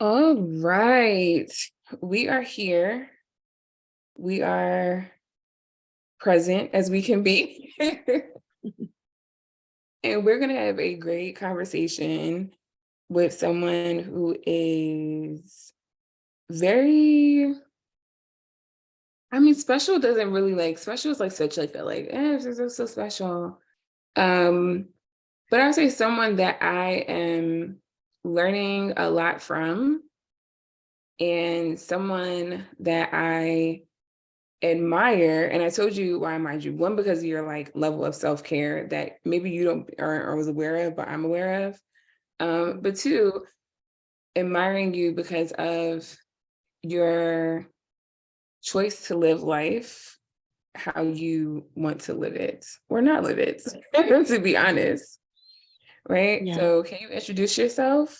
All right. We are here. We are present as we can be. And we're going to have a great conversation with someone who is very, special doesn't really special is such it's so special. Um, but I would say someone that I am learning a lot from and someone that I admire, and I told you why I admired you. One, because of your level of self-care that maybe you don't or was aware of, but I'm aware of. But two, admiring you because of your choice to live life how you want to live it or not live it, to be honest. Right. Yeah. So can you introduce yourself?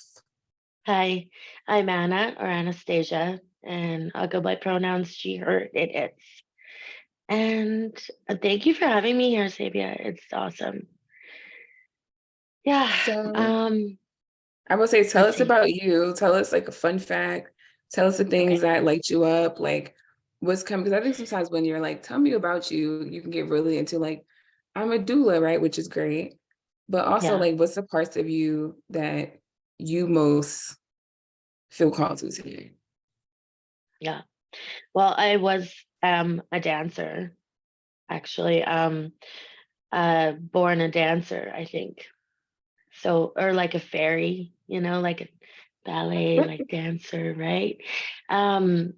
Hi, I'm Anna or Anastasia, and I'll go by pronouns she, her, it, its. And thank you for having me here, Sabia. It's awesome. Yeah. So Um, I would say, tell let's us see. about you. Tell us a fun fact. Tell us the things Okay. that light you up. What's coming. Because I think sometimes when you're tell me about you, you can get really into I'm a doula, right? Which is great. But also Yeah. what's the parts of you that you most feel called to today? Yeah. Well, I was a dancer, actually. Born a dancer, I think. So, or like a fairy, like a ballet, like dancer, right? Um,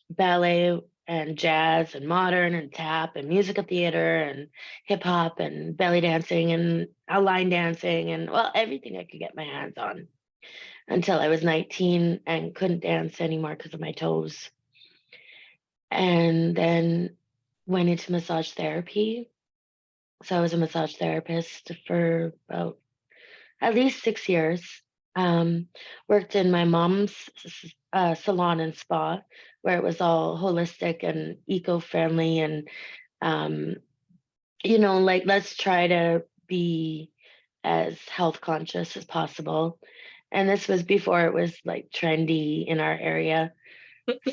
Ballet and jazz and modern and tap and musical theater and hip hop and belly dancing and line dancing and well, everything I could get my hands on until I was 19 and couldn't dance anymore because of my toes. And then went into massage therapy. So I was a massage therapist for about at least 6 years. Um, Worked in my mom's salon and spa, where it was all holistic and eco-friendly, and um, let's try to be as health conscious as possible. And this was before it was like trendy in our area.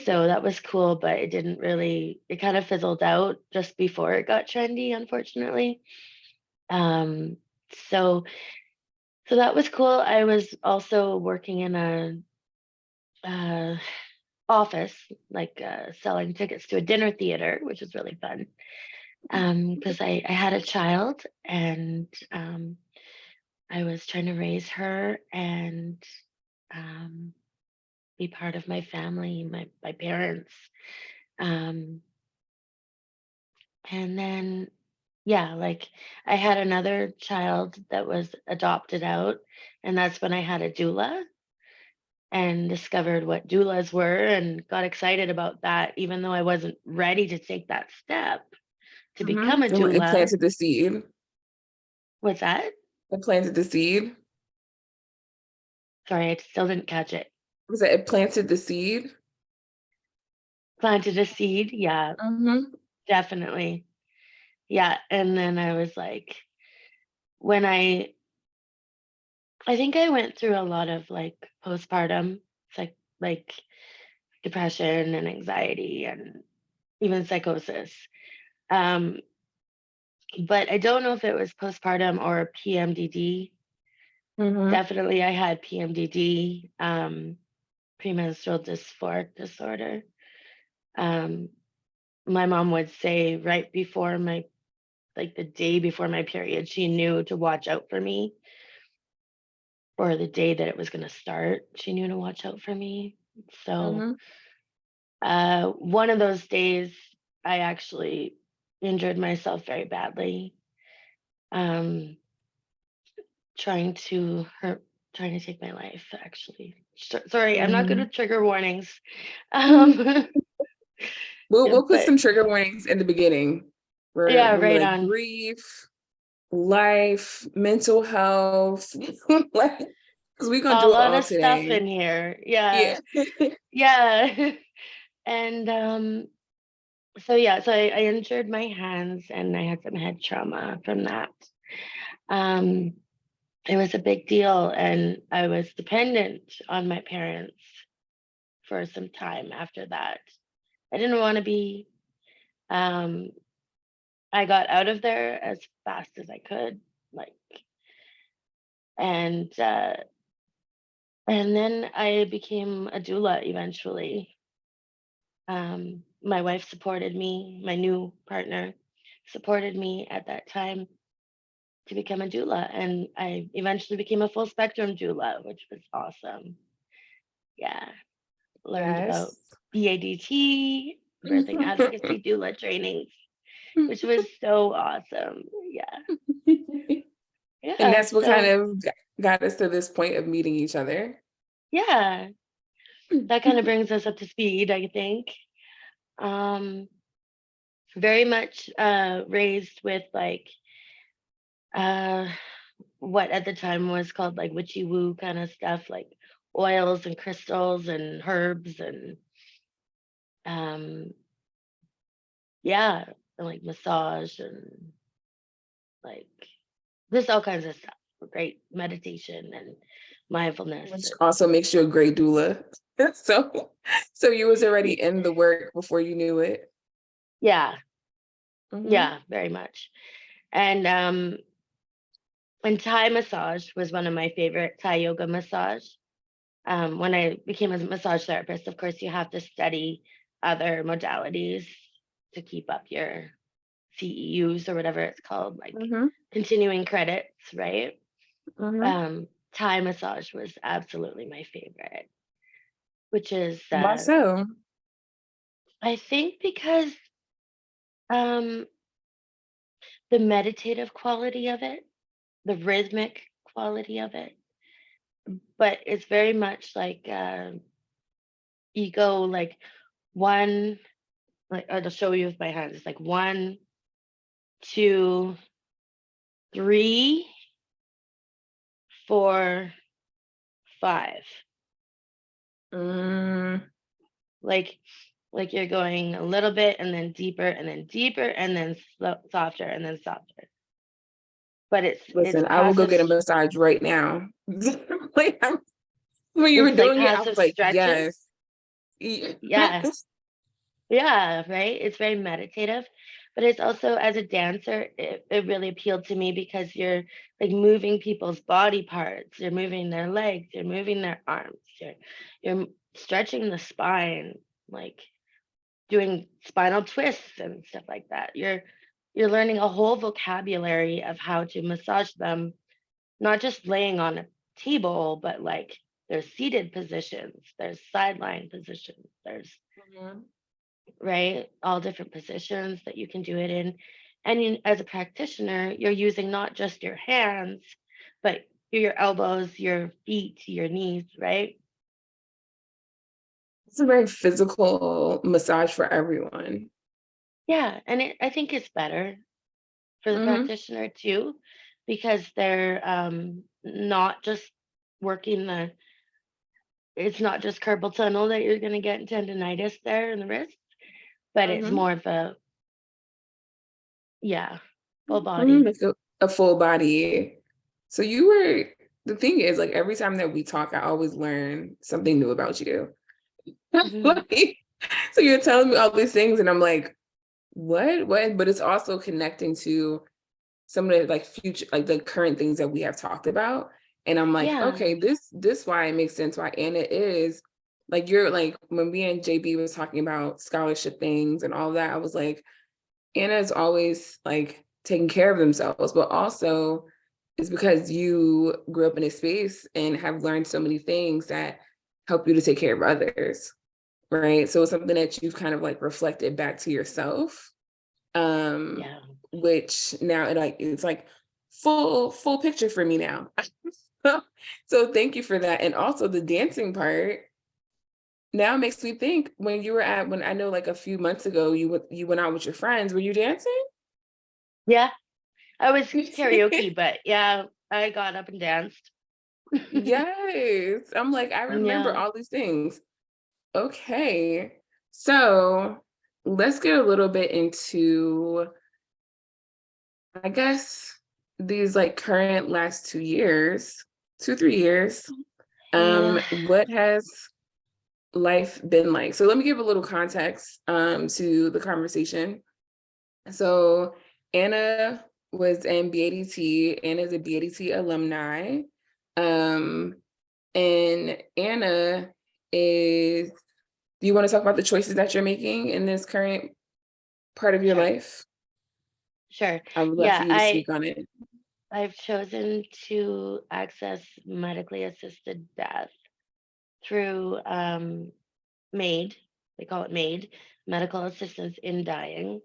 So that was cool, but it didn't really, it kind of fizzled out just before it got trendy, unfortunately. Um, so So that was cool. I was also working in a uh, office, selling tickets to a dinner theater, which was really fun. Because I had a child and I was trying to raise her and um, be part of my family, my parents. Um, and then, yeah, like I had another child that was adopted out, and that's when I had a doula and discovered what doulas were and got excited about that, even though I wasn't ready to take that step to become a It doula. planted the seed. What's that? It planted the seed. Sorry, I still didn't catch it. Was it? It planted the seed. Planted a seed. Yeah, Mm-hmm. definitely. Yeah. And then I was like, when I think I went through a lot of like postpartum, like depression and anxiety and even psychosis. Um, but I don't know if it was postpartum or PMDD. Mm-hmm. Definitely, I had PMDD, premenstrual dysphoric disorder. Um, my mom would say right before like the day before my period, she knew to watch out for me, or the day that it was going to start, she knew to watch out for me. So, Mm-hmm. one of those days, I actually injured myself very badly, um, trying to take my life, actually. Sorry, I'm not good Mm-hmm. with trigger warnings. Um, We'll put but some trigger warnings in the beginning. We're yeah, gonna be right on. grief, life, mental health, because we're gonna A do it lot all of stuff today. in here. Yeah. Yeah. Yeah. And so yeah, so I injured my hands and I had some head trauma from that. Um, it was a big deal and I was dependent on my parents. for some time after that. I didn't want to be. Um, I got out of there as fast as I could, like, and then I became a doula eventually. My wife supported me. My new partner supported me at that time to become a doula, and I eventually became a full spectrum doula, which was awesome. Yeah, learned about Yes. BADT, birthing advocacy doula trainings, which was so awesome. Yeah. And Yeah. that's what kind So, of got us to this point of meeting each other. yeah, that kind of brings us up to speed, I think. Um, Very much raised with like uh, what at the time was called like witchy woo kind of stuff, like oils and crystals and herbs and um, yeah, and like massage and like just all kinds of stuff. Great meditation and mindfulness. Which And also makes you a great doula. So, so you was already in the work before you knew it. yeah, Hmm. yeah, very much. And Thai massage was one of my favorite, Thai yoga massage. When I became a massage therapist, of course, you have to study other modalities to keep up your CEUs or whatever it's called, like Hmm. continuing credits, right? Hmm. Thai massage was absolutely my favorite, which is, Why so? I think, because um, the meditative quality of it, the rhythmic quality of it, but it's very much like you go like one, like I'll show you with my hands. It's like 1, 2, 3, 4, 5. Mm, Like you're going a little bit and then deeper and then deeper and then softer and then softer. But it's listen, I will go passive. get a massage right now. Like, when you were It's like doing it, I was passive like, stretches. yes. Yeah. Yeah. Yeah, right. It's very meditative, but it's also, as a dancer, it really appealed to me because you're like moving people's body parts. You're moving their legs. You're moving their arms. You're stretching the spine, like doing spinal twists and stuff like that. You're learning a whole vocabulary of how to massage them, not just laying on a table, but like there's seated positions, there's sideline positions, there's, Mhm. right, all different positions that you can do it in. And as a practitioner, you're using not just your hands, but your elbows, your feet, your knees, right? It's a very physical massage for everyone. Yeah, and I think it's better for the Hmm. practitioner too, because they're not just working the, it's not just carpal tunnel that you're going to get tendonitis there in the wrist, but it's Hmm. more of a, yeah, full Hmm. body. Like a full body. So you were, the thing is, like every time that we talk, I always learn something new about you. Hmm. Like, so you're telling me all these things, and I'm like, what? What? But it's also connecting to some of the like future, like the current things that we have talked about. And I'm like, Yeah, okay, this why it makes sense why Anna is like, you're like, when me and JB was talking about scholarship things and all that, I was like, Anna is always like taking care of themselves, but also it's because you grew up in a space and have learned so many things that help you to take care of others, right? So it's something that you've kind of like reflected back to yourself, um, yeah. which now it's like full picture for me now. So thank you for that. And also the dancing part now makes me think, when you were at, when I know like a few months ago you went out with your friends, were you dancing? Yeah, I was karaoke, but yeah, I got up and danced. Yes. I'm like, I remember Yeah. all these things. Okay. So let's get a little bit into, I guess, these like current last 2 years, 2, 3 years. Yeah. What has life been like? So let me give a little context to the conversation. So Anna was in BADT. Anna's a BADT alumni. Um, and Anna is, do you want to talk about the choices that you're making in this current part of your Sure. life? Sure. I would love for Yeah, you to speak on it. I've chosen to access medically assisted death through MAID. They call it MAID, medical assistance in dying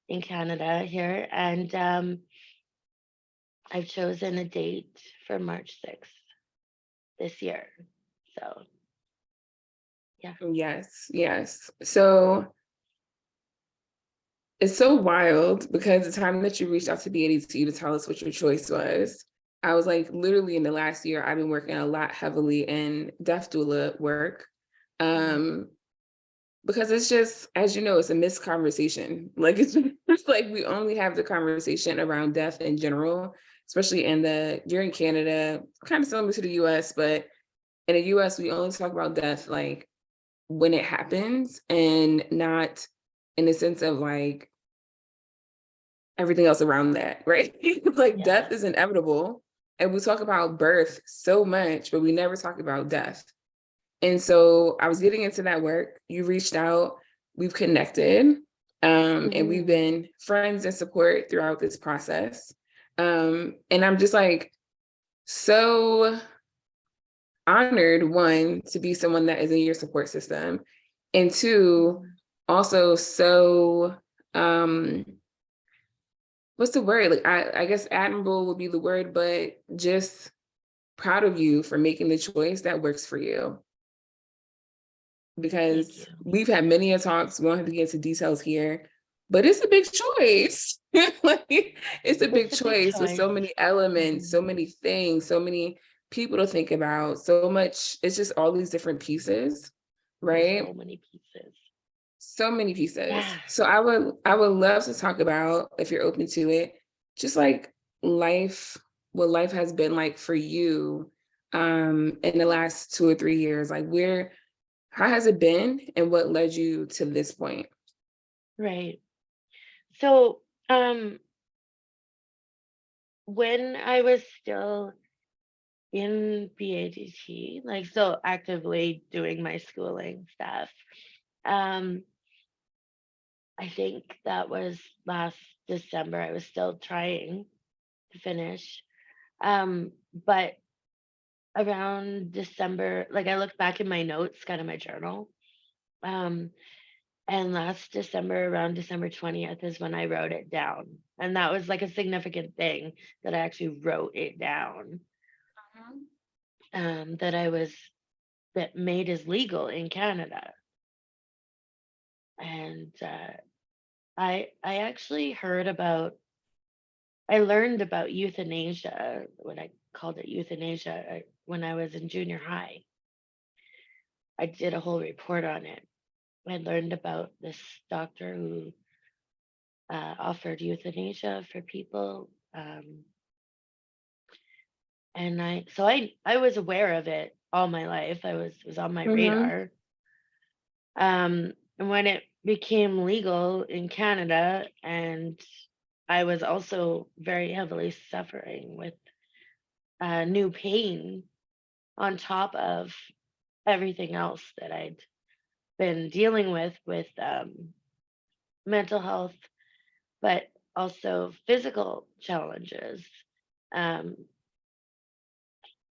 in Canada here, and I've chosen a date for March 6th this year. So yeah. Yes, yes. So it's so wild because the time that you reached out to BADT to tell us what your choice was, I was like, literally in the last year, I've been working a lot heavily in death doula work. Mhm. Um, because it's just, as you know, it's a missed conversation. Like it's like we only have the conversation around death in general, especially you're in Canada, kind of similar to the US, but in the US, we only talk about death like when it happens and not in the sense of like everything else around that, right? Like Yeah. death is inevitable. And we talk about birth so much, but we never talk about death. And so I was getting into that work. You reached out, we've connected, and we've Hmm. been friends and support throughout this process. And I'm just like so honored, one, to be someone that is in your support system, and two, Hmm. also so um what's the word? Like I guess admirable would be the word, but just proud of you for making the choice that works for you. Thank you. Because we've had many a talks, we don't have to get into details here, but it's a big choice. Like it's a big It's a big choice with choice. so many elements, so Hmm. many things, so many people to think about, so much, it's just all these different pieces, There's right? so many pieces. So many pieces. Yeah. So I would love to talk about, if you're open to it, just like life, what life has been like for you in the last 2 or 3 years. Like how has it been and what led you to this point? Right. So, when I was still in BADT, like still actively doing my schooling stuff, um, I think that was last December. I was still trying to finish. But around December, like I looked back in my notes, kind of my journal. Um, and last December, around December 20th, is when I wrote it down. And that was like a significant thing that I actually wrote it down. Mhm. That I was that made is legal in Canada. And I actually I learned about euthanasia, when I called it euthanasia, when I was in junior high. I did a whole report on it. I learned about this doctor who offered euthanasia for people, and I was aware of it all my life. It was on my Mhm. radar. And when it became legal in Canada, and I was also very heavily suffering with new pain on top of everything else that I'd been dealing with mental health, but also physical challenges. Um,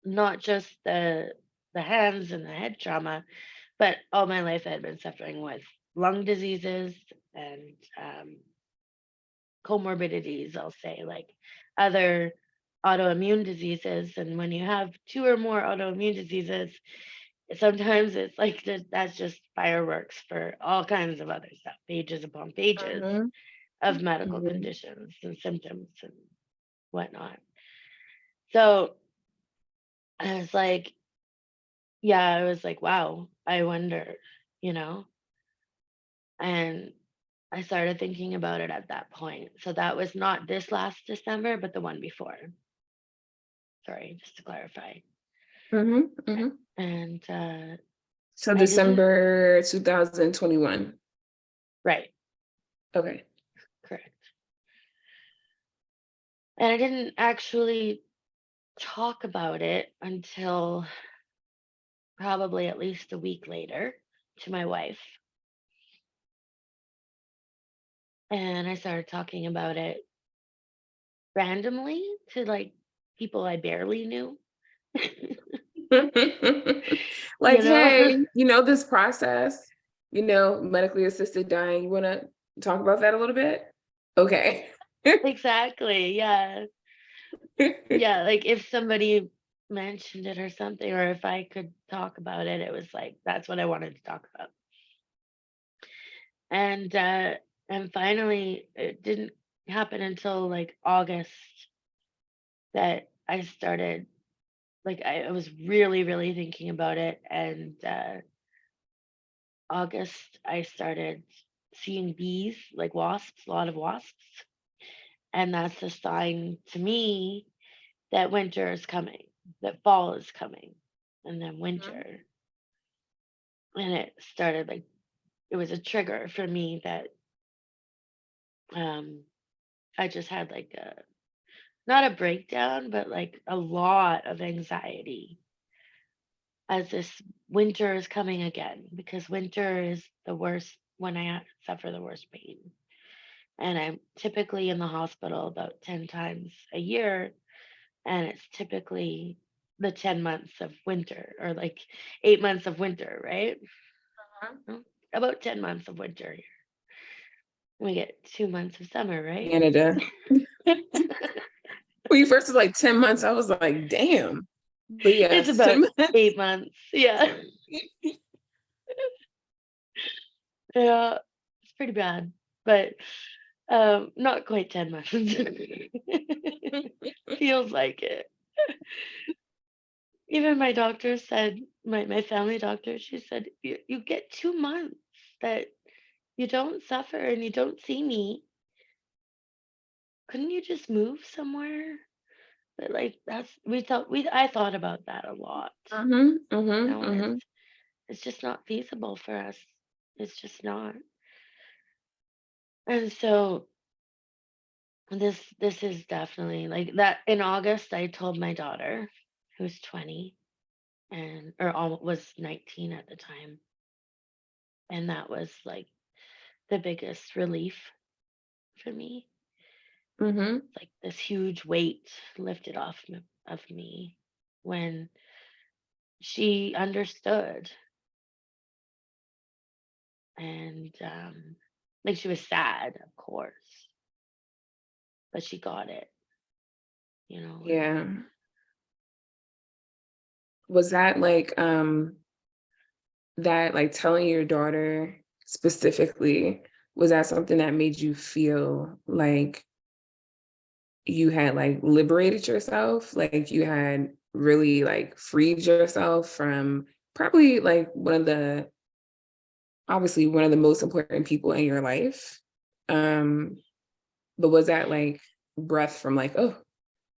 Not just the hands and the head trauma, but all my life I had been suffering with lung diseases and comorbidities, I'll say, like other autoimmune diseases. And when you have two or more autoimmune diseases, sometimes it's like that's just fireworks for all kinds of other stuff, pages upon pages Mhm. of medical Mhm. conditions and symptoms and whatnot. So I was like, yeah, I was like, wow, I wonder, you know? And I started thinking about it at that point. So that was not this last December, but the one before. Sorry, just to clarify. Mhm. Mhm. And So I didn't, December 2021. right, Okay. correct. And I didn't actually talk about it until probably at least a week later to my wife. And I started talking about it randomly to like people I barely knew, you Like, know? hey, this process, medically assisted dying. You want to talk about that a little bit? Okay. Exactly. Yeah. Yeah. Like if somebody mentioned it or something, or if I could talk about it, it was like, that's what I wanted to talk about. And, uh, and finally, it didn't happen until like August that I started, like, I was really, really thinking about it. And, August, I started seeing bees, like wasps, a lot of wasps. And that's a sign to me that winter is coming, that fall is coming, and then Mhm. winter. And it started like, it was a trigger for me that um, I just had like not a breakdown, but like a lot of anxiety as this winter is coming again, because winter is the worst when I suffer the worst pain. And I'm typically in the hospital about 10 times a year, and it's typically the 10 months of winter, or like 8 months of winter, right? Mm, about 10 months of winter here. We get 2 months of summer, right? Canada. When you first was like 10 months, I was like, damn. But It's yes, about 10 months. 8 months. Yeah. Yeah. It's pretty bad, but not quite 10 months. Feels like it. Even my doctor said, my family doctor, she said, you get 2 months that you don't suffer and you don't see me. Couldn't you just move somewhere? But like I thought about that a lot. Mhm, mhm, And mhm. it's just not feasible for us. It's just not. And so this is definitely like that. In August I told my daughter, who's 20 and or was 19 at the time, and that was like the biggest relief for me. Mhm. Like this huge weight lifted off of me when she understood. And like she was sad, of course, but she got it, and Yeah. Was that like telling your daughter specifically, was that something that made you feel like you had like liberated yourself, like you had really like freed yourself from probably like obviously one of the most important people in your life? Um, but was that like breath from like, oh,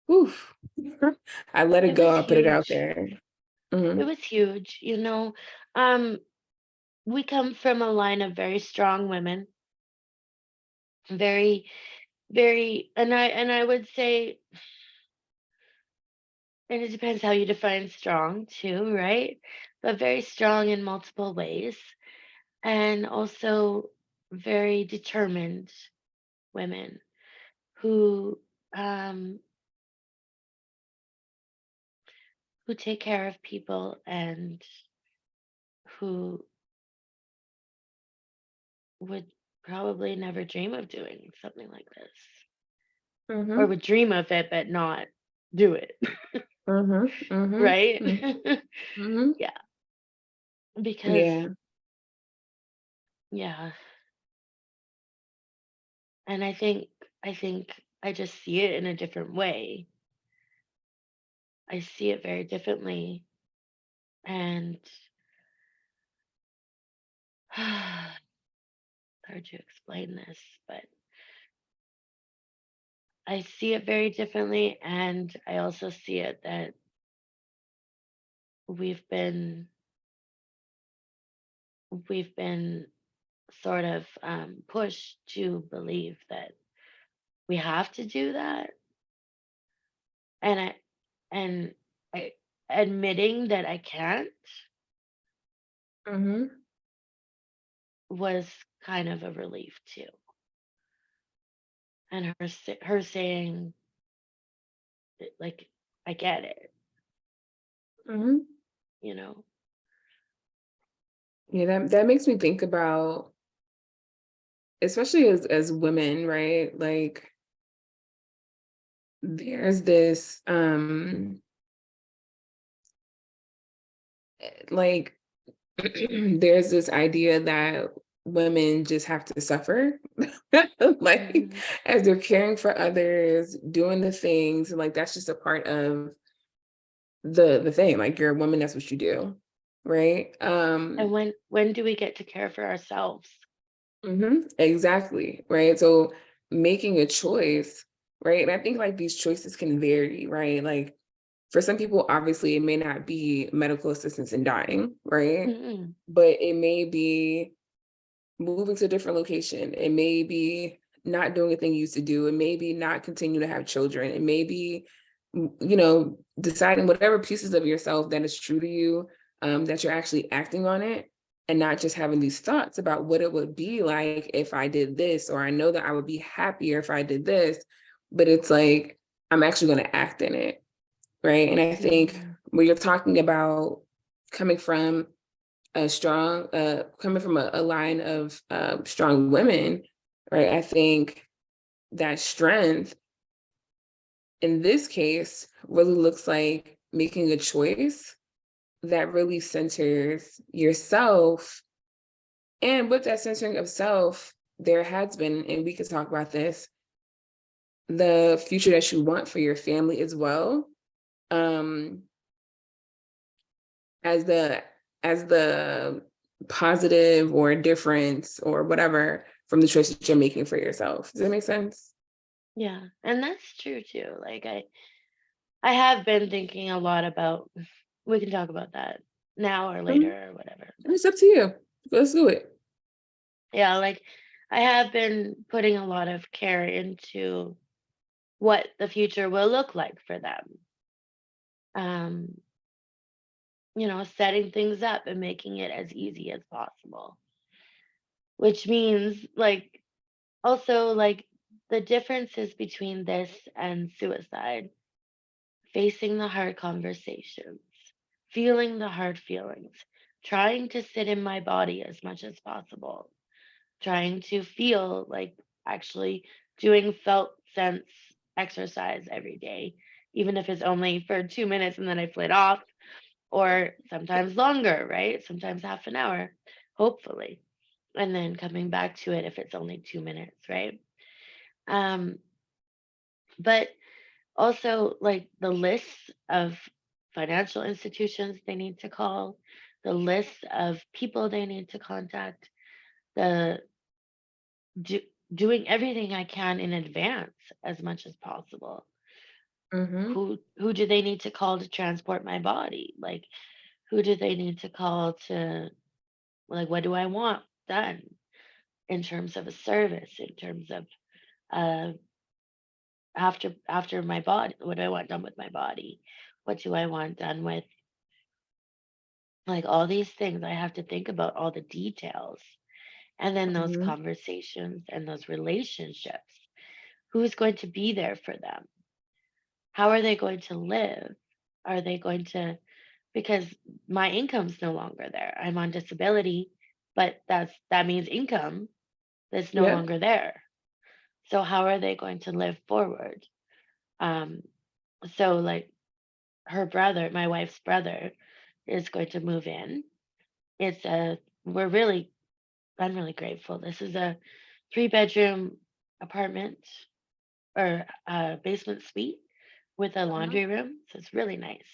whew, I let it it go, was I put it out huge. there. It Mhm. was huge. Um, we come from a line of very strong women, very, very, and I would say, and it depends how you define strong too, right? But very strong in multiple ways, and also very determined women who um who take care of people and who would probably never dream of doing something like this, or Mhm. would dream of it but not do it. Mhm. Mhm. Right. Mhm. Yeah, because Yeah. yeah, and I think I just see it in a different way. I see it very differently, and hard to explain this, but I see it very differently, and I also see it that we've been we've been sort of pushed to believe that we have to do that, and and I, admitting that I can't Mhm. was kind of a relief too. And her saying like, I get it, Mhm. you know. Yeah, that makes me think about, especially as women, right? Like there's this like there's this idea that women just have to suffer like Hmm. as they're caring for others, doing the things, like that's just a part of the thing. Like you're a woman, that's what you do, right? And when do we get to care for ourselves? Exactly, right? So making a choice, right? And I think like these choices can vary, right? Like for some people, obviously, it may not be medical assistance in dying, right? Mm-mm. But it may be moving to a different location. It may be not doing a thing you used to do. It may be not continue to have children. It may be, deciding whatever pieces of yourself that is true to you, that you're actually acting on it and not just having these thoughts about what it would be like if I did this, or I know that I would be happier if I did this. But it's like, I'm actually going to act in it. Right. And I think Mm-hmm. when you're talking about coming from coming from a line of strong women, right? I think that strength in this case really looks like making a choice that really centers yourself. And with that centering of self, there has been, and we could talk about this, the future that you want for your family as well. Um, as the positive or difference or whatever from the choices you're making for yourself. Does that make sense? Yeah, and that's true too. Like I have been thinking a lot about. We can talk about that now or Mhm. later or whatever. But It's up to you. Let's do it. yeah, like I have been putting a lot of care into what the future will look like for them. Um, setting things up and making it as easy as possible. Which means like also like the differences between this and suicide, facing the hard conversations, feeling the hard feelings, trying to sit in my body as much as possible, trying to feel like actually doing felt sense exercise every day, even if it's only for 2 minutes and then I flit off, or sometimes longer, right? Sometimes half an hour, hopefully. And then coming back to it if it's only 2 minutes, right? Um, but also like the list of financial institutions they need to call, the list of people they need to contact, the do, doing everything I can in advance as much as possible. Hmm. Who do they need to call to transport my body? Like who do they need to call to, like, what do I want done in terms of a service, in terms of uh after my body, what do I want done with my body? What do I want done with, like, all these things? I have to think about all the details. And then those Hmm. conversations and those relationships. Who's going to be there for them? How are they going to live? Are they going to, because my income's no longer there. I'm on disability, but that means income that's no Yep. longer there. So how are they going to live forward? Um, so like her brother, my wife's brother, is going to move in. It's a we're really I'm really grateful. This is a 3-bedroom apartment or a basement suite with a laundry room. So it's really nice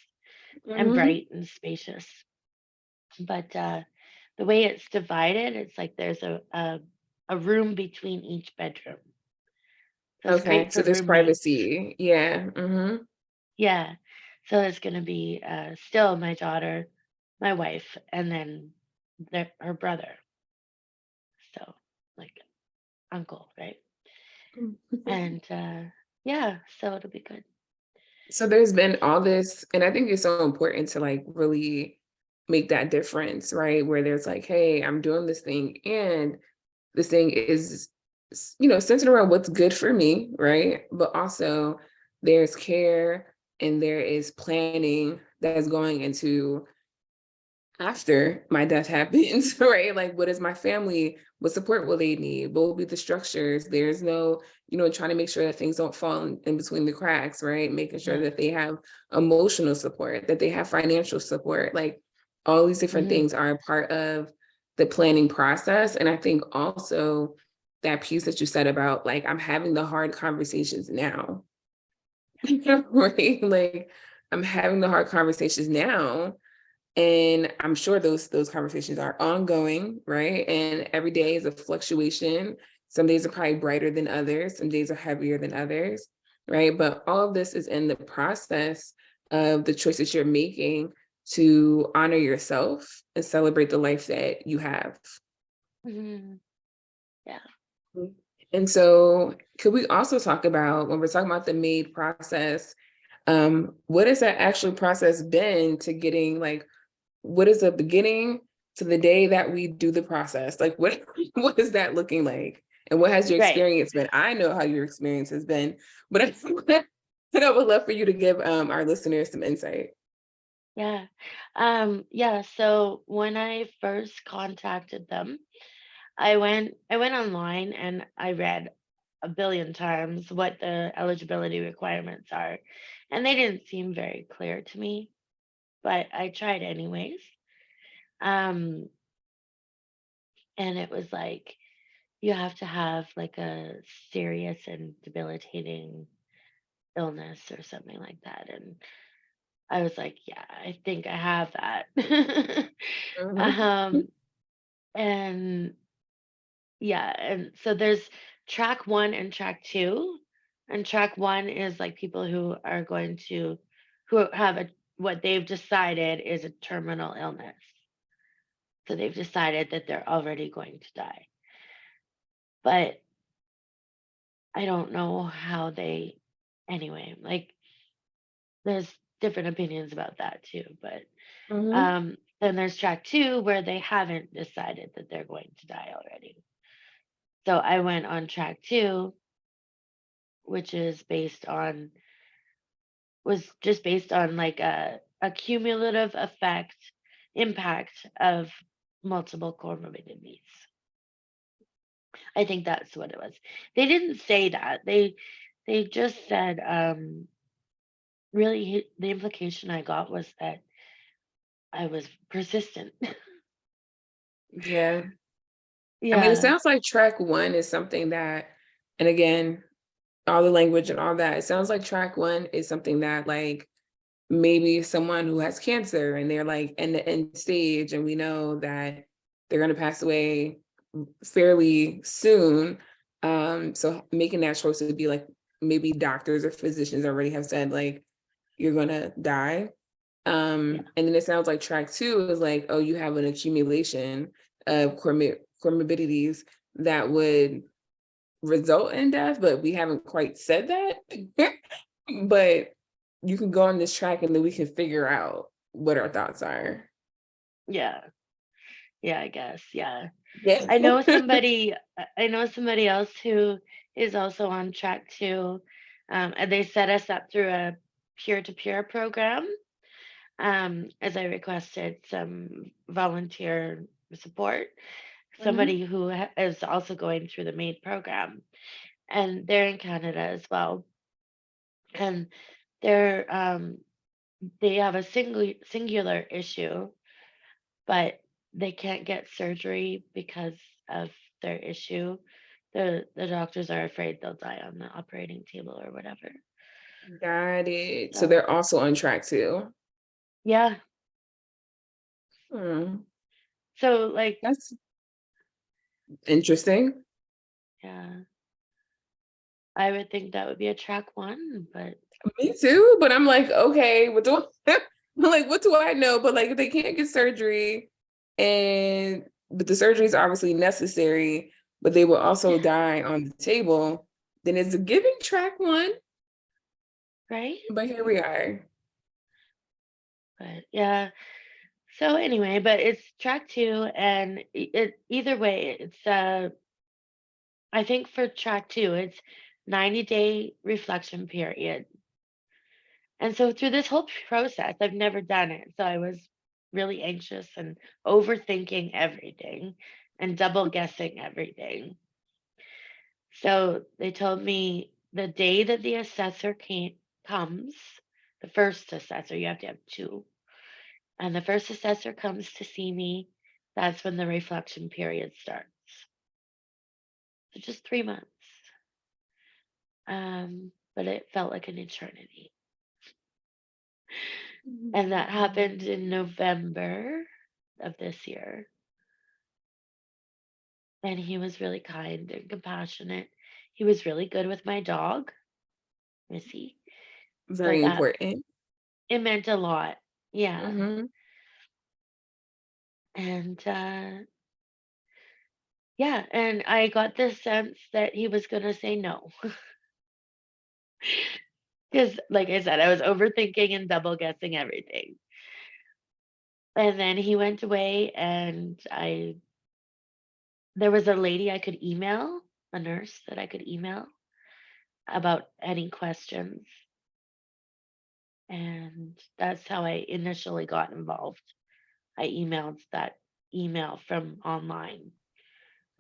and Hmm. bright and spacious. But the way it's divided, it's like there's a room between each bedroom. So it's Okay. great So for there's roommates. privacy. Yeah. Hmm. Yeah. So it's going to be still my daughter, my wife, and then her brother. So like uncle, right? And yeah, so it'll be good. So there's been all this, and I think it's so important to like really make that difference, right? Where there's like, hey, I'm doing this thing, and this thing is, centered around what's good for me, right? But also there's care and there is planning that is going into after my death happens, right? Like, what is my family? What support will they need? What will be the structures? There's no, trying to make sure that things don't fall in between the cracks, right? Making sure Yeah. that they have emotional support, that they have financial support. Like, all these different Hmm. things are a part of the planning process. And I think also that piece that you said about like, I'm having the hard conversations now, right? Like, I'm having the hard conversations now, and I'm sure those conversations are ongoing, right? And every day is a fluctuation. Some days are probably brighter than others, some days are heavier than others, right? But all of this is in the process of the choices you're making to honor yourself and celebrate the life that you have. Hmm. Yeah. And so, could we also talk about when we're talking about the MAID process? What has that actual process been to getting like, what is the beginning to the day that we do the process? Like, what what is that looking like? And what has your Right. experience been? I know how your experience has been, but I would love for you to give our listeners some insight. Yeah. Yeah, so when I first contacted them, I went online and I read a billion times what the eligibility requirements are. And they didn't seem very clear to me, but I tried anyways. Um, and it was like you have to have like a serious and debilitating illness or something like that. And I was like, yeah, I think I have that. Mhm. um, and yeah, and so there's track one and track two. And track one is like people who are going to, who have what they've decided is a terminal illness. So they've decided that they're already going to die. But I don't know how they, anyway, like there's different opinions about that too. But Mhm. then there's track two where they haven't decided that they're going to die already. So I went on track two, which is based on was just based on like a cumulative effect impact of multiple comorbidities. I think that's what it was. They didn't say that. They just said really the implication I got was that I was persistent. Yeah. I mean, it Yeah. sounds like track one is something that, and again, all the language and all that, it sounds like track one is something that like maybe someone who has cancer and they're like in the end stage and we know that they're going to pass away fairly soon. So making that choice would be like maybe doctors or physicians already have said like you're going to die. Yeah. And then it sounds like track two is like, oh, you have an accumulation of comorbidities that would result in death, but we haven't quite said that. But you can go on this track and then we can figure out what our thoughts are. Yeah. Yeah, I guess. Yeah. Yeah. I know somebody else who is also on track two. And they set us up through a peer-to-peer program, as I requested some volunteer support. Mhm. Somebody who is also going through the MAID program, and they're in Canada as well. And they're they have a singular issue, but they can't get surgery because of their issue. The doctors are afraid they'll die on the operating table or whatever. Got it. So So they're also on track too. yeah. Hmm. So like That's interesting. yeah, I would think that would be a track one, but Me too, but I'm like, okay, what do I, I'm like, what do I know? But like, if they can't get surgery but the surgery is obviously necessary, but they will also die on the table, then it's a giving track one. Right? But here we are. But yeah. So anyway, but it's track 2, and either way, it's I think for track 2, it's 90-day reflection period. And so through this whole process, I've never done it. So I was really anxious and overthinking everything and double guessing everything. So they told me the day that the assessor comes, the first assessor, you have to have 2, and the first assessor comes to see me, that's when the reflection period starts. So just 3 months. But it felt like an eternity. And that happened in November of this year. And he was really kind and compassionate. He was really good with my dog, Missy. So Very that important. it meant a lot. Yeah. Mm-hmm. And yeah, and I got the sense that he was gonna say no. Because like I said, I was overthinking and double guessing everything. And then he went away, and there was a lady I could email, a nurse that I could email about any questions. And that's how I initially got involved. I emailed that email from online.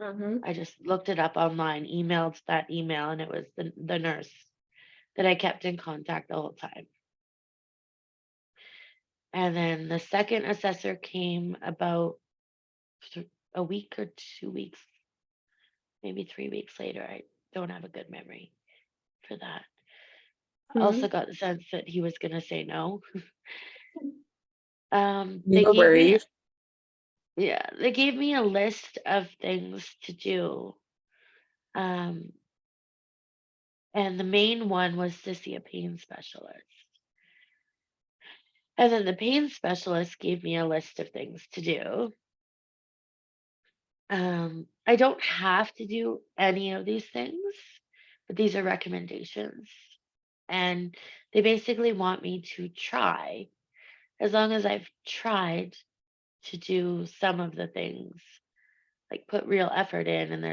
Mm-hmm. I just looked it up online, emailed that email, and it was the nurse that I kept in contact the whole time. And then the second assessor came about a week or 2 weeks, maybe 3 weeks later. I don't have a good memory for that. I also got the sense that he was going to say no. They No gave me, worries. yeah, they gave me a list of things to do. Um, and the main one was to see a pain specialist. And then the pain specialist gave me a list of things to do. I don't have to do any of these things, but these are recommendations. And they basically want me to try, as long as I've tried to do some of the things, like put real effort in, and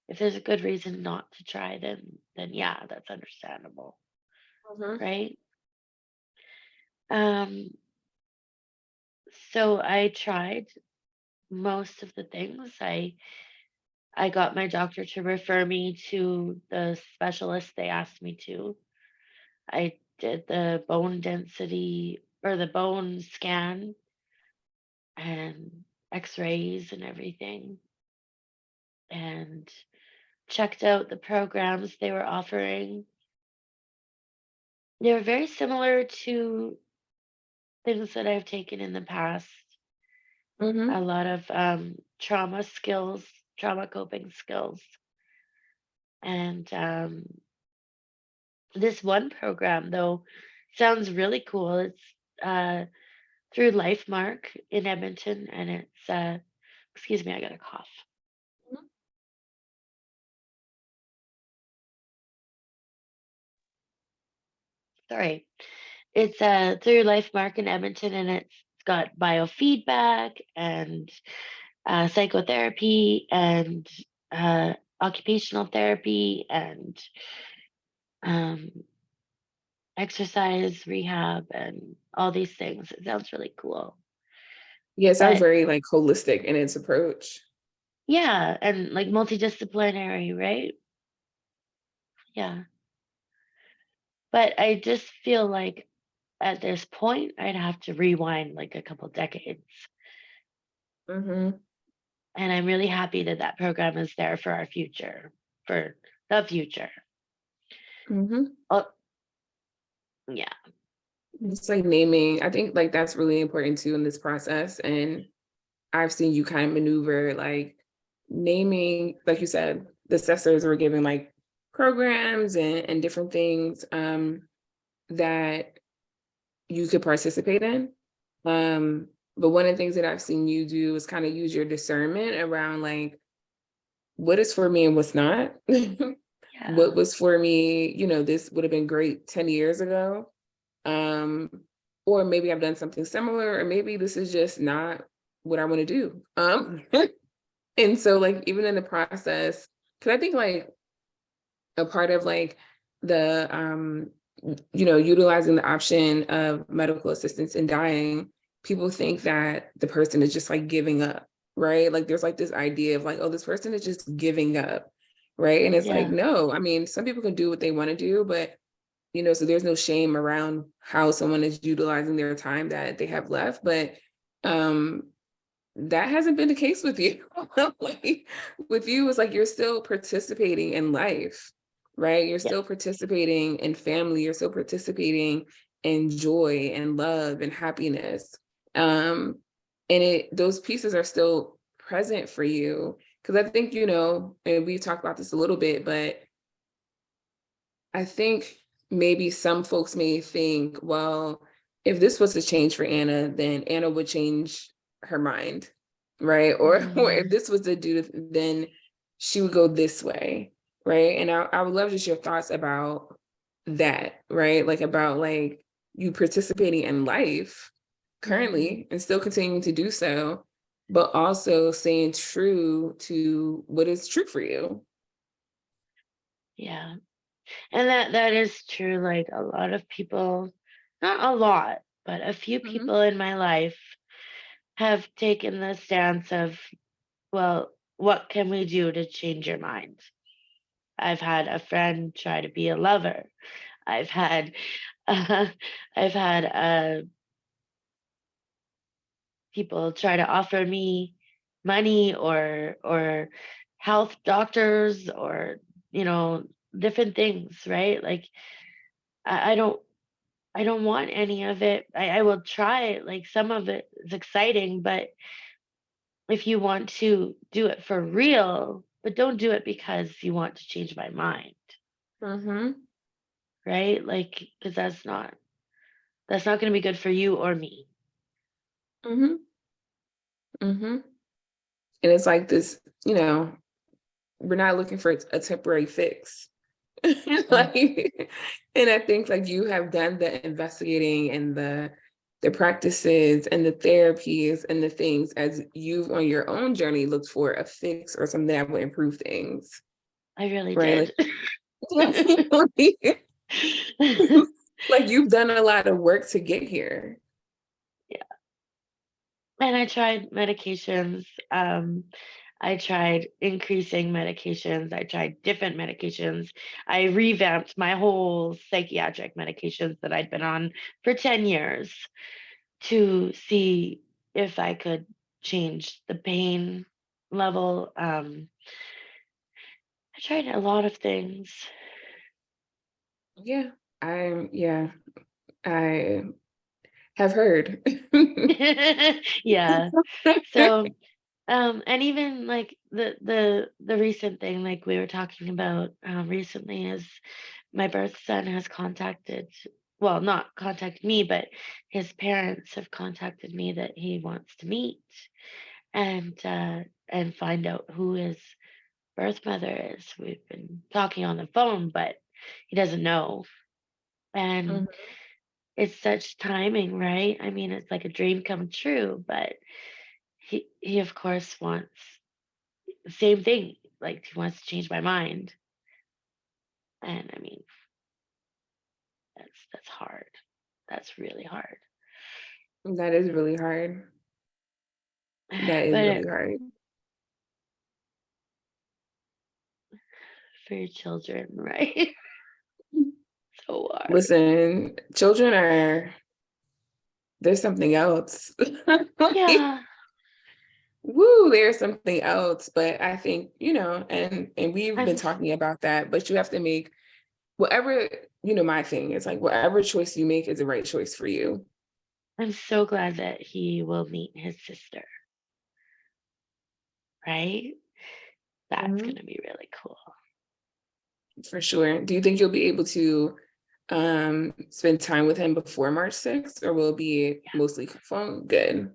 if there's a good reason not to try, then yeah, that's understandable, Mm-hmm. right? Um, so I tried most of the things. I got my doctor to refer me to the specialist they asked me to. I did the bone density or the bone scan and x-rays and everything, and checked out the programs they were offering. They were very similar to things that I've taken in the past. Mm-hmm. A lot of trauma skills, trauma coping skills. And this one program, though, sounds really cool. It's through LifeMark in Edmonton, and excuse me, I got a cough. Sorry. It's through LifeMark in Edmonton, and it's got biofeedback and psychotherapy and occupational therapy and um, exercise rehab and all these things. It sounds really cool. Yeah, it sounds But very like holistic in its approach. yeah, and like multidisciplinary, right? Yeah. But I just feel like at this point, I'd have to rewind like a couple decades. Mm-hmm. And I'm really happy that that program is there for our future, for the future. Mm-hmm. Oh, yeah. Just like naming, I think like that's really important too in this process. And I've seen you kind of maneuver like naming, like you said, the assessors were giving like programs and different things that you could participate in. Um, But one of the things that I've seen you do is kind of use your discernment around like what is for me and what's not. Yeah. What was for me, this would have been great 10 years ago. Um, or maybe I've done something similar, or maybe this is just not what I want to do. And so like even in the process, because I think like a part of like the utilizing the option of medical assistance in dying, people think that the person is just like giving up, right? Like there's like this idea of like, oh, this person is just giving up, right? And it's like, Yeah. no, I mean, some people can do what they want to do, but so there's no shame around how someone is utilizing their time that they have left. But um that hasn't been the case with you. Like, with you, it's like you're still participating in life, right? You're Yeah. still participating in family. You're still participating in joy and love and happiness. Um, and those pieces are still present for you. Because I think, and we talked about this a little bit, but I think maybe some folks may think, well, if this was to change for Anna, then Anna would change her mind, right? Or if Mhm. this was to do, then she would go this way, right? And I would love just your thoughts about that, right? Like about like you participating in life Mhm. currently and still continuing to do so, but also staying true to what is true for you. Yeah. And that is true. Like a lot of people, not a lot, but a few Mhm. people in my life have taken the stance of, well, what can we do to change your mind? I've had a friend try to be a lover. I've had, uh, I've had people try to offer me money or health doctors or you know different things, right? Like I don't I don't want any of it. I will try it. Like some of it is exciting, but if you want to do it for real, but don't do it because you want to change my mind, Mhm. right? Like, because that's not going to be good for you or me. Mhm. Mhm. And it's like this, we're not looking for a temporary fix. Mm. Like, and I think like you have done the investigating and the practices and the therapies and the things as you've on your own journey looked for a fix or something that would improve things, I really right? did. Like, like you've done a lot of work to get here. Yeah. And I tried medications. I tried increasing medications. I tried different medications. I revamped my whole psychiatric medications that I'd been on for 10 years to see if I could change the pain level. I tried a lot of things. Yeah, yeah, I have heard. Yeah. So, and even like the recent thing, like we were talking about recently, is my birth son has contacted, well, not contacted me, but his parents have contacted me that he wants to meet and find out who his birth mother is. We've been talking on the phone, but he doesn't know. And Mhm. it's such timing, right? I mean, it's like a dream come true, but he of course wants the same thing. Like he wants to change my mind. And I mean, that's hard. That's really hard. That is really hard. That is But really hard. for your children, right? So hard. Listen, children are there's something else. Like, Yeah, woo, there's something else. But I think, and we've been I'm talking about that, but you have to make whatever, my thing is like whatever choice you make is the right choice for you. I'm so glad that he will meet his sister, right? That's Mhm. gonna be really cool. For sure. Do you think you'll be able to spend time with him before March 6th, or will it be Yeah. mostly phone? Good.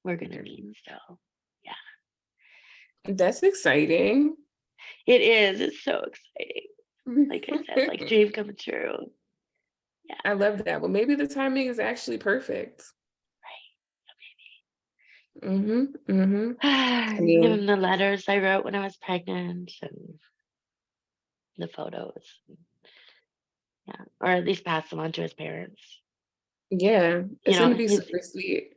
we're gonna need. So yeah, That's exciting. it is. It's so exciting. Like I said, like dream come true. Yeah, I love that. Well, maybe the timing is actually perfect. Mm-hmm. Mm-hmm. right. I mean, And the letters I wrote when I was pregnant and the photos. Yeah, or at least pass them on to his parents. yeah, You it's know, gonna be super sweet.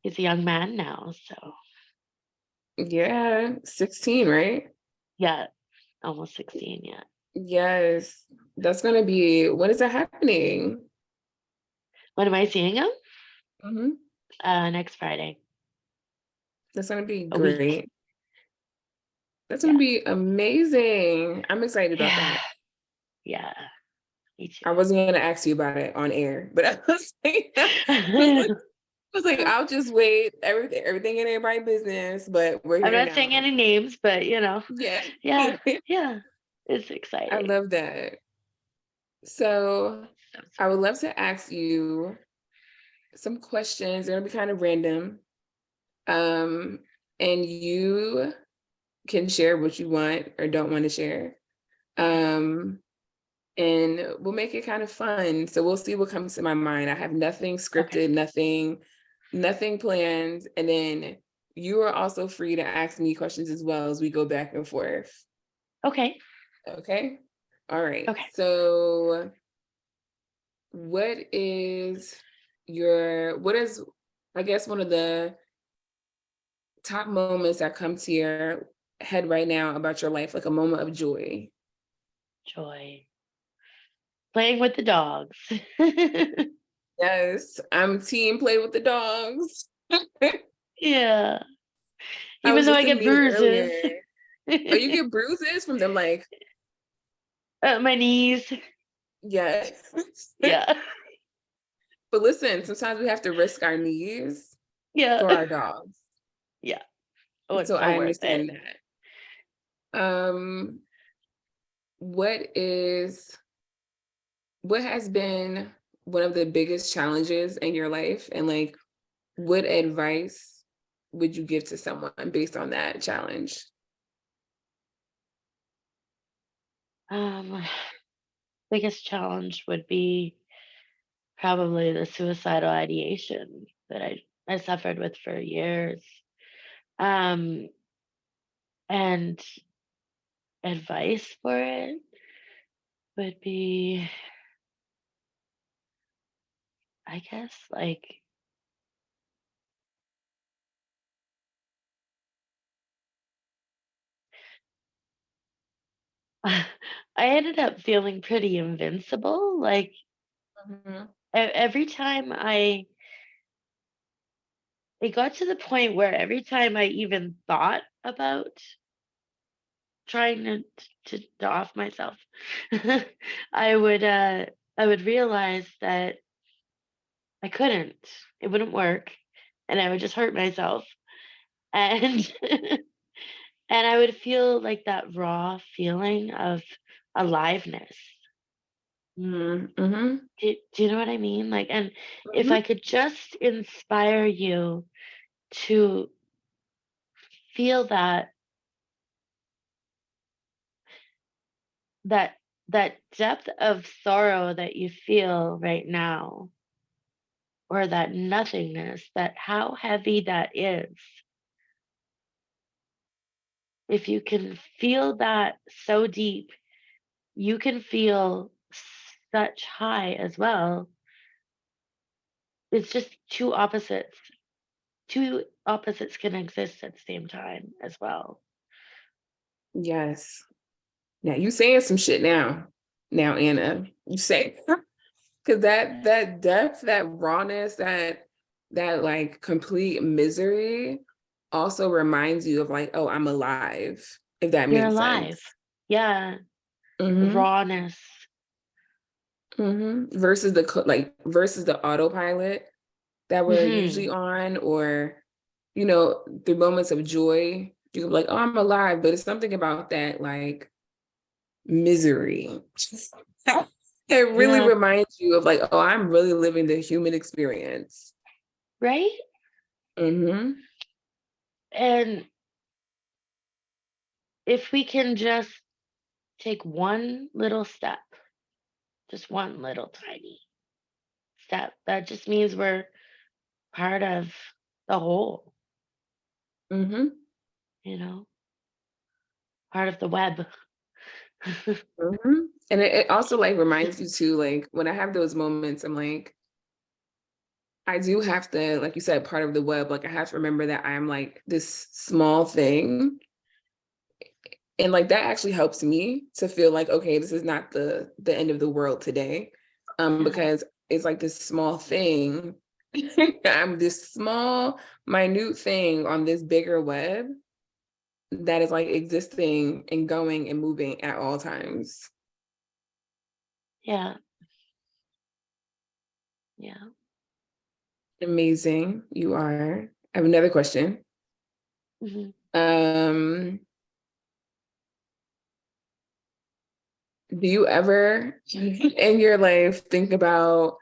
he's a young man now, so Yeah, 16, right? yeah, almost 16. Yeah. Yes. That's gonna be, when is that happening? When am I seeing him? Hmm. Next Friday. That's gonna be A week. great. That's Yeah. gonna be amazing. I'm excited about Yeah. that. Yeah. Me too. I wasn't gonna ask you about it on air, but I was like, I'll just wait. Everything in everybody's business, but we're I'm here not saying now. any names, but Yeah. yeah, yeah, it's I exciting. love that. So So I would love to ask you some questions. They're gonna be kind of random. Um, and you can share what you want or don't want to share. Um, and we'll make it kind of fun. So we'll see what comes to my mind. I have nothing okay. scripted, nothing planned. And then you are also free to ask me questions as well as we go back and forth. Okay. Okay. All right. Okay. So what is what is, I guess, one of the top moments that come to your head right now about your life, like a moment of joy? Joy. Playing with the dogs. Yes, I'm team play with the dogs. Yeah. I Even was though just I in get meeting bruises. earlier. Oh, you get bruises from them, like, My knees. yeah. Yeah. But listen, sometimes we have to risk our knees Yeah. for our dogs. Yeah. Oh, So it's so I worth it. understand that. What is what has been one of the biggest challenges in your life, and like what advice would you give to someone based on that challenge? Um, biggest challenge would be probably the suicidal ideation that I suffered with for years. Um, and advice for it would be, I guess, like I ended up feeling pretty invincible. Like Mhm. every time it got to the point where every time I even thought about trying to off myself, I would I would realize that I couldn't. It wouldn't work, and I would just hurt myself. And and I would feel like that raw feeling of aliveness. Mhm. Mhm. Do you know what I mean? Like, and if Mhm. I could just inspire you to feel that that depth of sorrow that you feel right now, or that nothingness, that how heavy that is, if you can feel that so deep, you can feel such high as well. It's just two opposites can exist at the same time as well. Yes. Now you saying some shit now. Now, Anna, you say, because that depth, that rawness, that like complete misery also reminds you of like, oh, I'm alive, if that You're makes alive. sense. Yeah, the Hmm. rawness. Hmm. Versus versus the autopilot that we're usually Mhm. on, or the moments of joy, you can be like, oh, I'm alive, but it's something about that like misery. It really Yeah, reminds you of like, oh, I'm really living the human experience. right? Mm-hmm. And if we can just take one little step, just one little tiny step, that just means we're part of the whole, Mm-hmm. you know, part of the web. Mm-hmm. And it also like reminds you too, like when I have those moments, I'm like, I do have to, like you said, part of the web. Like I have to remember that I'm like this small thing. And like that actually helps me to feel like, okay, this is not the end of the world today. Yeah. Because it's like this small thing. I'm this small, minute thing on this bigger web that is like existing and going and moving at all times. Yeah. Yeah. Amazing. You are. I have another question. Hmm. Um, do you ever in your life think about,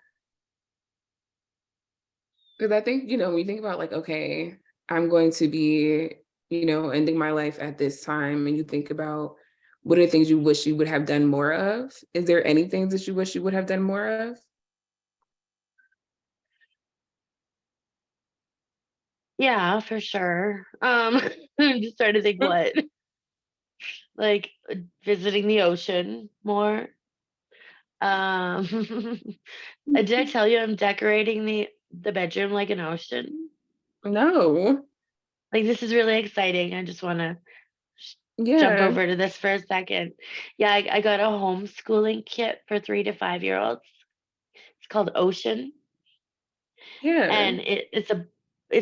because I think, when you think about like, okay, I'm going to be, ending my life at this time, and you think about what are the things you wish you would have done more of? Is there anything that you wish you would have done more of? Yeah, for sure. I'm just trying to think what, like visiting the ocean more. Um, did I tell you I'm decorating the bedroom like an ocean? No. Like this is really exciting. I just want to jump Yeah. over to this for a second. Yeah, I got a homeschooling kit for 3 to 5 year olds. It's called Ocean, Yeah. and it's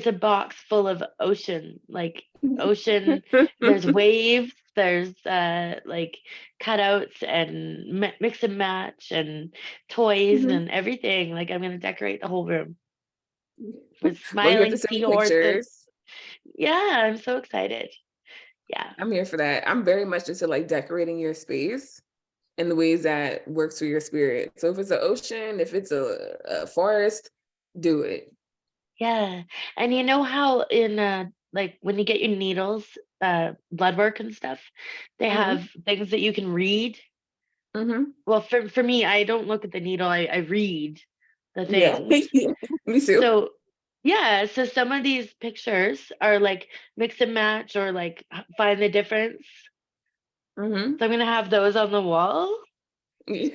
a box full of ocean, like ocean. There's waves. There's like cutouts and mix and match and toys Mhm. and everything. Like I'm gonna decorate the whole room with Well, you have to smiling send me seahorses. pictures. Yeah, I'm so excited. Yeah. I'm here for that. I'm very much into like decorating your space in the ways that works for your spirit. So if it's an ocean, if it's a forest, do it. Yeah. And you know how in like when you get your needles, blood work and stuff, they Hmm. have things that you can read. Hmm. Well, for me, I don't look at the needle, I read the Yeah. things. Me too. So yeah, so some of these pictures are like mix and match or like find the difference. Hmm. So I'm gonna have those on the wall to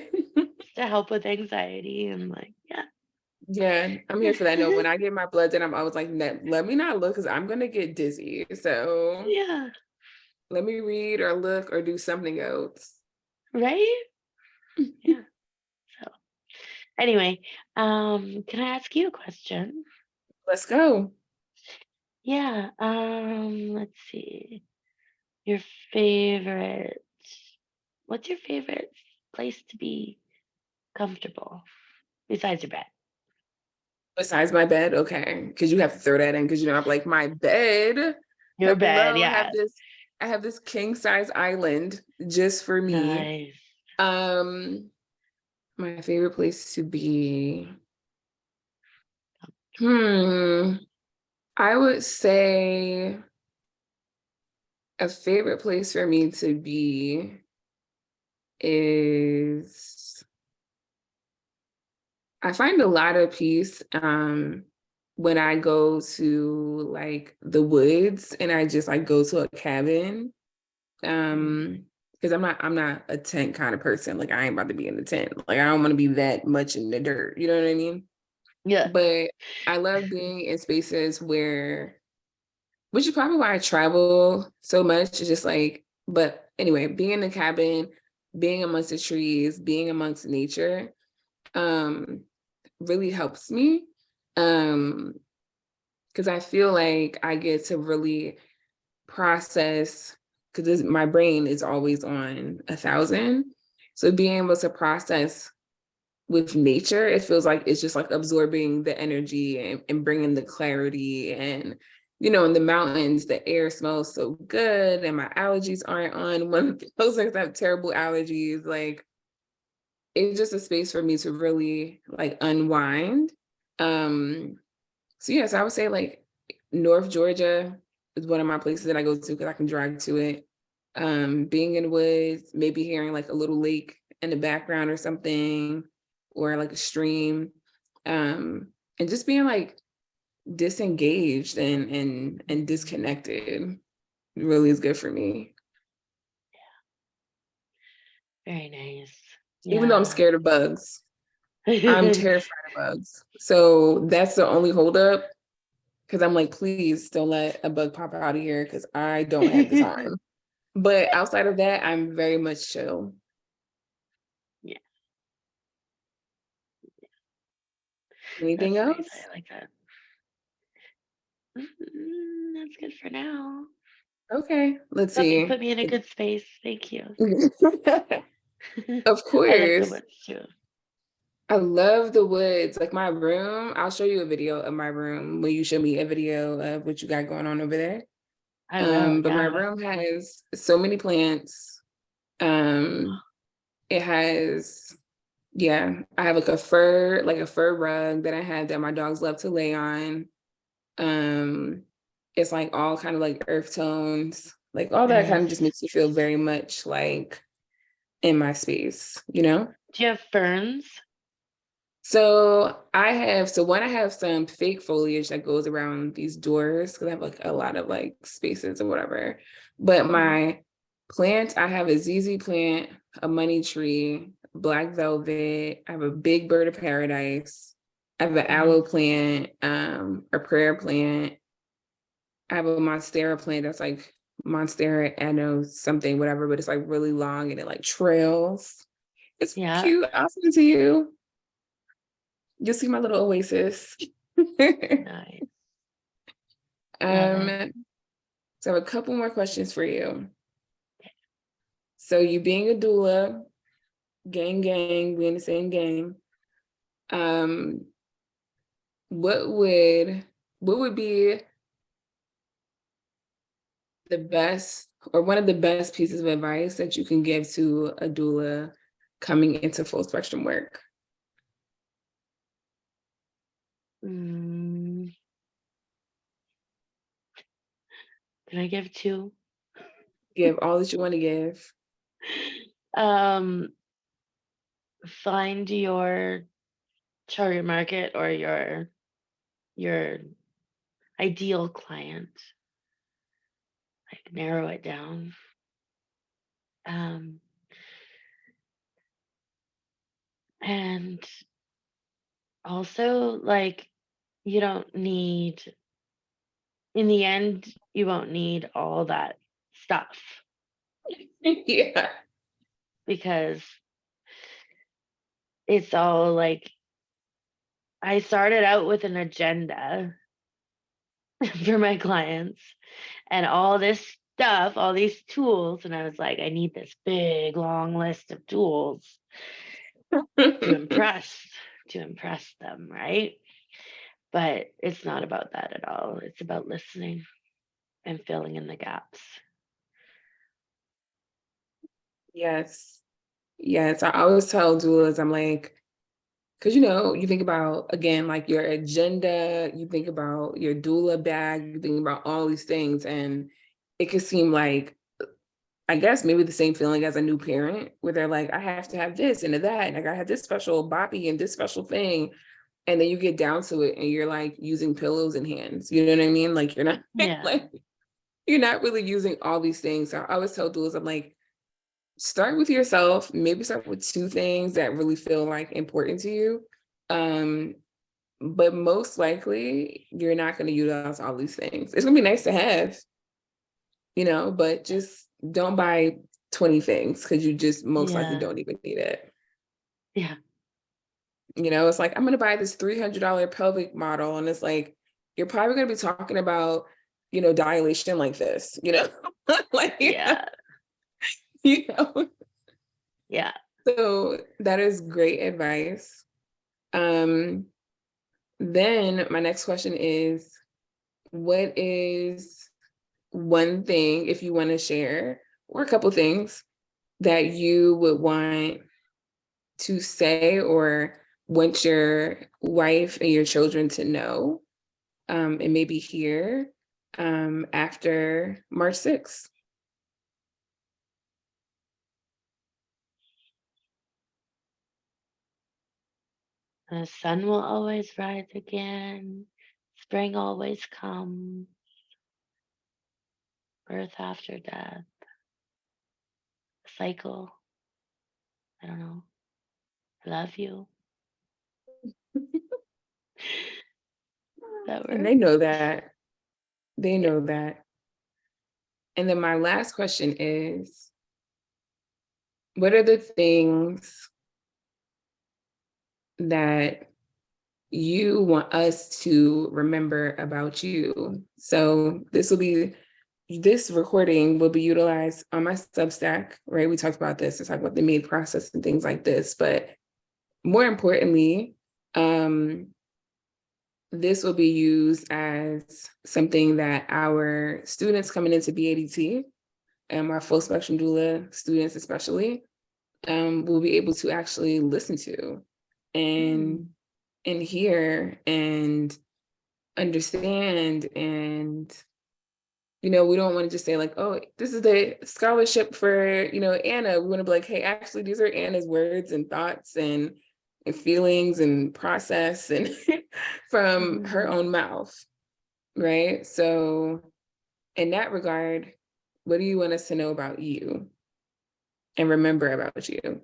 help with anxiety and like, yeah. Yeah, I'm here for that. No, when I get my blood done, I was like, let me not look because I'm gonna get dizzy. So Yeah, let me read or look or do something else. right? Yeah. So anyway, can I ask you a question? Let's go. Yeah, let's see. Your favorite, what's your favorite place to be comfortable besides your bed? Besides my bed, okay, because you have to throw that in because I'm like my bed. Your bed, Hello, yeah. I have this king size island just for me. Nice. Um, my favorite place to be. Hmm. I would say a favorite place for me to be is I find a lot of peace when I go to like the woods and I just like go to a cabin. Mm. Because I'm not a tent kind of person. Like I ain't about to be in the tent. Like I don't want to be that much in the dirt. You know what I mean? Yeah. But I love being in spaces where, which is probably why I travel so much. It's just like, but anyway, being in the cabin, being amongst the trees, being amongst nature, um, really helps me. Um, because I feel like I get to really process, because my brain is always on 1,000. So being able to process with nature, it feels like it's just like absorbing the energy and bringing the clarity. And, in the mountains, the air smells so good and my allergies aren't on one of those things. I have terrible allergies. Like it's just a space for me to really like unwind. So yes, I would say like North Georgia is one of my places that I go to because I can drive to it. Being in the woods, maybe hearing like a little lake in the background or something, or like a stream. And just being like disengaged and disconnected really is good for me. Very nice. Even though I'm Yeah. scared of bugs. I'm terrified of bugs. So that's the only holdup. Because I'm like, please don't let a bug pop out of here because I don't have the time. But outside of that, I'm very much chill. Yeah, Anything that's nice. else? I like that. That's good for now. Okay, let's Put see. me in a good space. Thank you. Of I like the course. woods too. I love the woods. Like my room, I'll show you a video of my room when you show me a video of what you got going on over there. I will, But my yeah. room has so many plants. Um, it has, yeah, I have like a fur rug that I had that my dogs love to lay on. Um, it's like all kind of like earth tones, like all that kind of just Nice. makes me feel very much like in my space, you know? Do you have ferns? So one, I have some fake foliage that goes around these doors because I have like a lot of like spaces or whatever. But Mhm. my plants, I have a ZZ plant, a money tree, black velvet. I have a big bird of paradise. I have an aloe Nice. plant, a prayer plant. I have a monstera plant that's like monstera anno something, whatever, but it's like really long and it like trails. It's Yeah. cute. I'll send it to you. You'll see my little oasis. Nice. Love it. um, so I have a couple more questions for you. So you being a doula, we in the same gang. Um, what would be the best or one of the best pieces of advice that you can give to a doula coming into full spectrum work? Mm, can I give two? Give all that you want to give. Um, find your target market or your ideal client. Like narrow it down. Um, and also like you don't need in the end you won't need all that stuff Yeah. because it's all like I started out with an agenda for my clients and all this stuff, all these tools, and I was like, I need this big long list of tools to impress them, right? But it's not about that at all. It's about listening and filling in the gaps. Yes. Yes. I always tell doulas, I'm like, because you think about again, like your agenda, you think about your doula bag, you think about all these things, and it could seem like, I guess maybe the same feeling as a new parent, where they're like, I have to have this and that, and I gotta have this special boppy and this special thing. And then you get down to it and you're like using pillows and hands. You know what I mean? Like you're not Yeah. like you're not really using all these things. So I always tell doulas, I'm like, start with yourself, maybe start with two things that really feel like important to you. Um, but most likely you're not going to utilize all these things. It's going to be nice to have, but just don't buy 20 things because you just most likely Yeah. don't even need it. Yeah. It's like, I'm going to buy this $300 pelvic model. And it's like, you're probably going to be talking about, dilation like this, like, Yeah. you know. Yeah. So that is great advice. Um, then my next question is, what is one thing, if you want to share, or a couple things that you would want to say or want your wife and your children to know and maybe here after March 6th. The sun will always rise again. Spring always comes. Birth after death. Cycle. I don't know. I love you. That And works. they know that. They know that. And then my last question is, what are the things that you want us to remember about you? So this recording will be utilized on my Substack, right? We talked about this, to talk about the made process and things like this, but more importantly, this will be used as something that our students coming into BADT and our full spectrum doula students especially will be able to actually listen to and hear and understand. And we don't want to just say like, oh, this is the scholarship for Anna. We want to be like, hey, actually these are Anna's words and thoughts and feelings and process and from her own mouth, right? So in that regard, what do you want us to know about you and remember about you?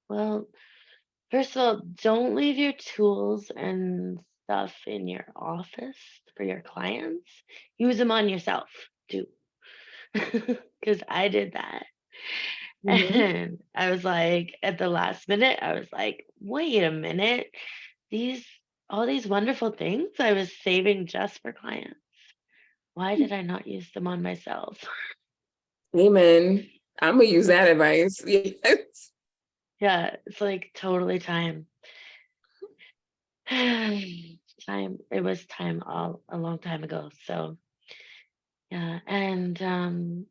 Well, first of all, don't leave your tools and stuff in your office for your clients. Use them on yourself too. Because I did that. Mm-hmm. And I was like, at the last minute, I was like, wait a minute. All these wonderful things I was saving just for clients. Why did I not use them on myself? Amen. I'm gonna use that advice. Yes. Yeah, it's like totally time. Time. It was time a long time ago. So yeah, and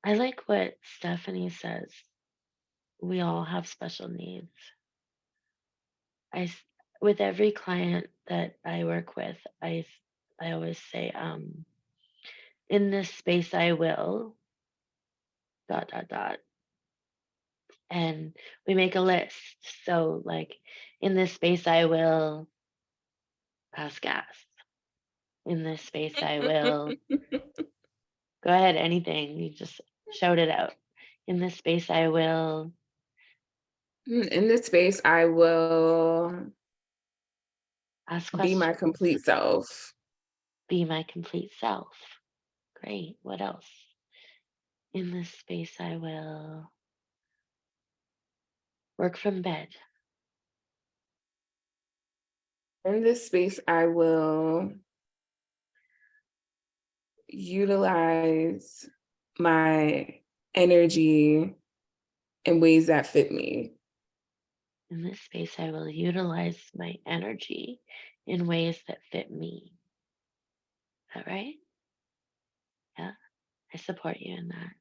I like what Stephanie says. We all have special needs. With every client that I work with, I always say, in this space I will dot dot dot, and we make a list. So like, in this space I will pass gas. In this space I will go ahead, anything. You just shout it out. In this space I will In this space, I will ask be my questions, complete self. be my complete self. Great. What else? In this space I will work from bed. In this space, I will utilize my energy in ways that fit me. In this space, I will utilize my energy in ways that fit me. Is that right? Yeah, I support you in that.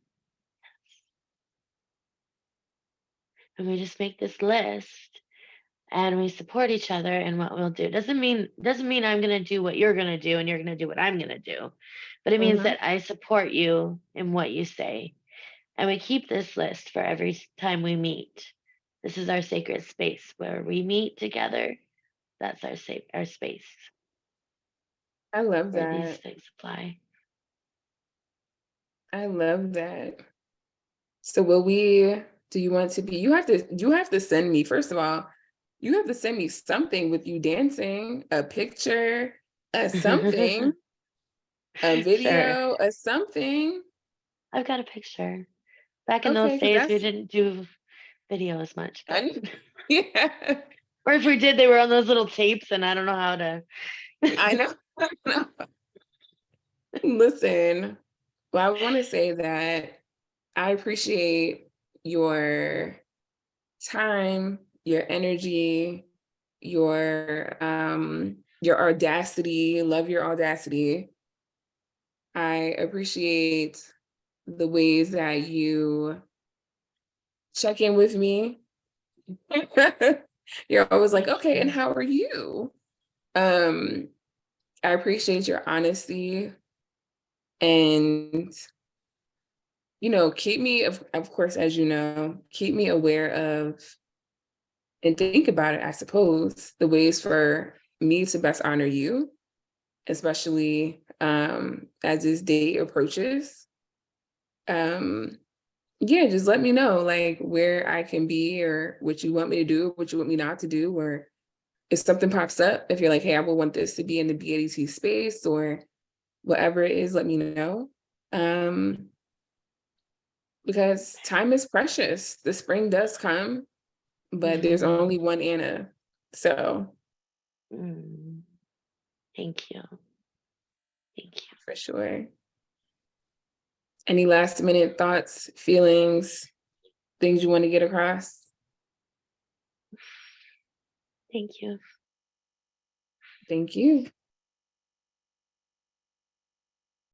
And we just make this list and we support each other in what we'll do. Doesn't mean I'm gonna do what you're gonna do and you're gonna do what I'm gonna do. But it means Mm-hmm. that I support you in what you say. And we keep this list for every time we meet. This is our sacred space where we meet together. That's our space I love where these that. things apply. I love that. So do you want to be, you have to send me, first of all, you have to send me something with you dancing, a picture, a something, a Sure. video, a something. I've got a picture. Back in those Okay, because days, we that's, didn't do video as much, but yeah, or if we did, they were on those little tapes, and I don't know how to. I know. Listen, well, I want to say that I appreciate your time, your energy, your audacity. Love your audacity. I appreciate the ways that you check in with me. You're always like, Thank okay, and you. how are you? I appreciate your honesty, and keep me, of course, as you know, keep me aware of and think about it, I suppose, the ways for me to best honor you, especially as this date approaches. Um, yeah, just let me know like where I can be or what you want me to do, what you want me not to do, or if something pops up, if you're like, hey, I would want this to be in the BADT space or whatever it is, let me know. Um, because time is precious. The spring does come, but there's Mhm. only one Anna. So Mm. Thank you. Thank you. for sure. Any last minute thoughts, feelings, things you want to get across? Thank you. Thank you.